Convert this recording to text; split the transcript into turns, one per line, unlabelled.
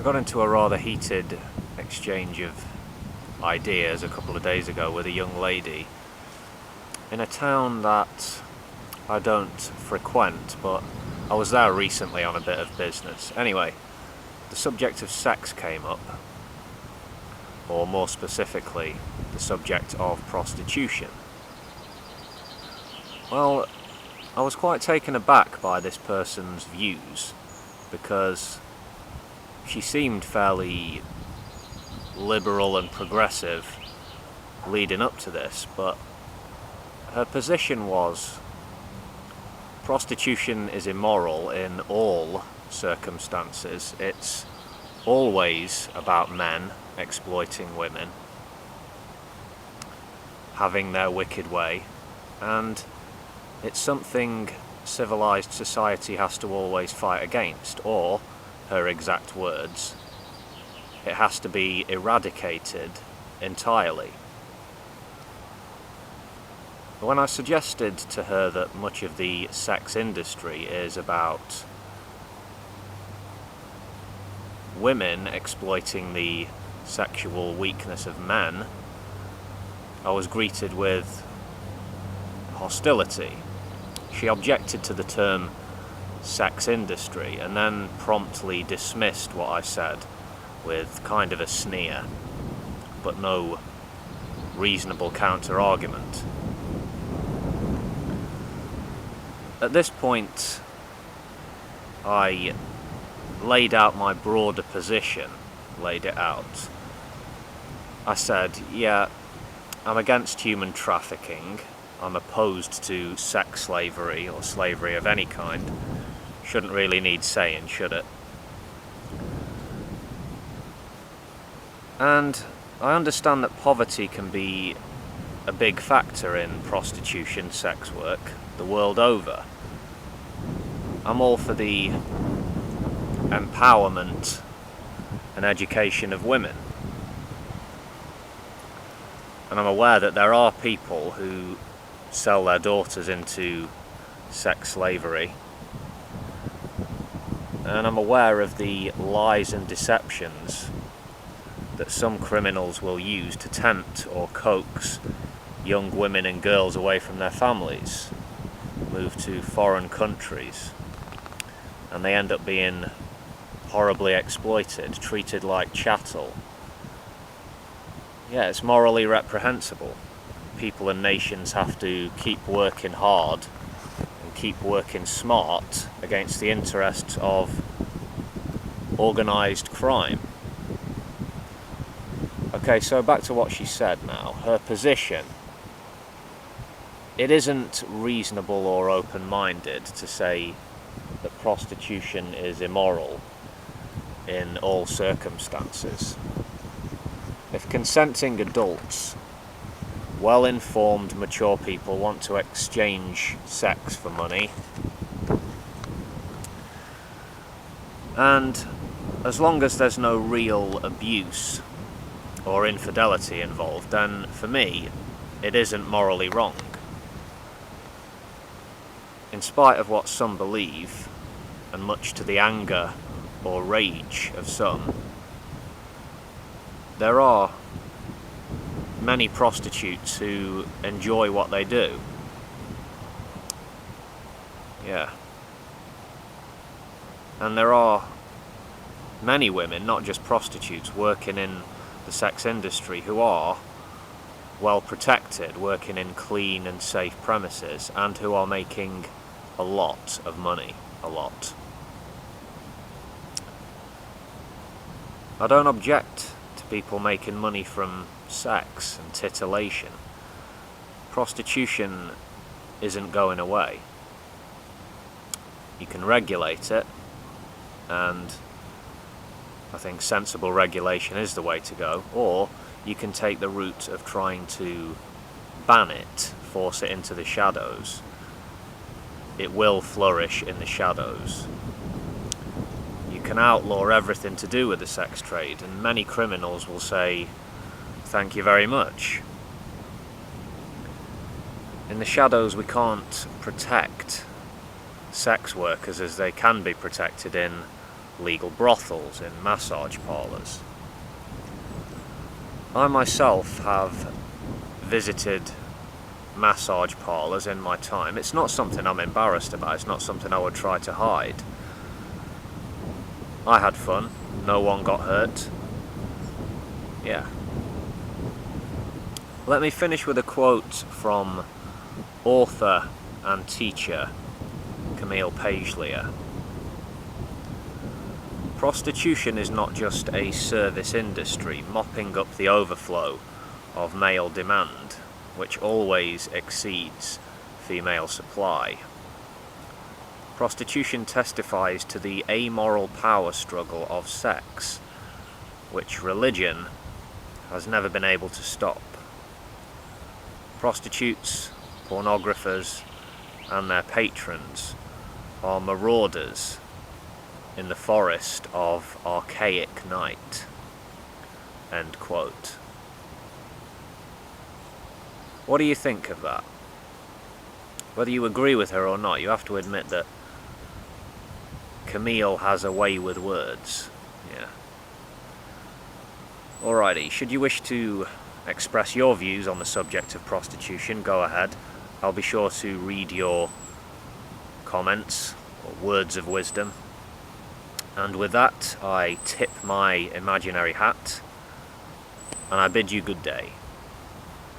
I got into a rather heated exchange of ideas a couple of days ago with a young lady in a town that I don't frequent, but I was there recently on a bit of business. Anyway, the subject of sex came up, or more specifically, the subject of prostitution. Well, I was quite taken aback by this person's views, because she seemed fairly liberal and progressive leading up to this, but her position was prostitution is immoral in all circumstances. It's always about men exploiting women, having their wicked way, and it's something civilized society has to always fight against, or, her exact words, it has to be eradicated entirely. When I suggested to her that much of the sex industry is about women exploiting the sexual weakness of men, I was greeted with hostility. She objected to the term sex industry and then promptly dismissed what I said with kind of a sneer, but no reasonable counter-argument. At this point, I laid out my broader position, laid it out. I said, yeah, I'm against human trafficking, I'm opposed to sex slavery or slavery of any kind. Shouldn't really need saying, should it? And I understand that poverty can be a big factor in prostitution, sex work, the world over. I'm all for the empowerment and education of women. And I'm aware that there are people who sell their daughters into sex slavery. And I'm aware of the lies and deceptions that some criminals will use to tempt or coax young women and girls away from their families, move to foreign countries, and they end up being horribly exploited, treated like chattel. Yeah, it's morally reprehensible. People and nations have to keep working hard and keep working smart against the interests of organised crime. Okay, so back to what she said now. Her position. It isn't reasonable or open-minded to say that prostitution is immoral in all circumstances. If consenting adults, well-informed, mature people want to exchange sex for money, and as long as there's no real abuse or infidelity involved, then for me, it isn't morally wrong. In spite of what some believe, and much to the anger or rage of some, there are many prostitutes who enjoy what they do. Yeah. And there are many women, not just prostitutes, working in the sex industry who are well protected, working in clean and safe premises, and who are making a lot of money. A lot. I don't object to people making money from sex and titillation. Prostitution isn't going away. You can regulate it, and I think sensible regulation is the way to go, or you can take the route of trying to ban it, force it into the shadows. It will flourish in the shadows. You can outlaw everything to do with the sex trade, and many criminals will say, thank you very much. In the shadows, we can't protect sex workers as they can be protected in legal brothels, in massage parlours. I myself have visited massage parlours in my time. It's not something I'm embarrassed about, it's not something I would try to hide. I had fun, no one got hurt. Yeah. Let me finish with a quote from author and teacher Camille Pagelier. Prostitution is not just a service industry mopping up the overflow of male demand, which always exceeds female supply. Prostitution testifies to the amoral power struggle of sex, which religion has never been able to stop. Prostitutes, pornographers, and their patrons are marauders in the forest of archaic night. End quote. What do you think of that? Whether you agree with her or not, you have to admit that Camille has a way with words. Yeah. Alrighty, should you wish to express your views on the subject of prostitution, go ahead. I'll be sure to read your comments or words of wisdom. And with that, I tip my imaginary hat, and I bid you good day.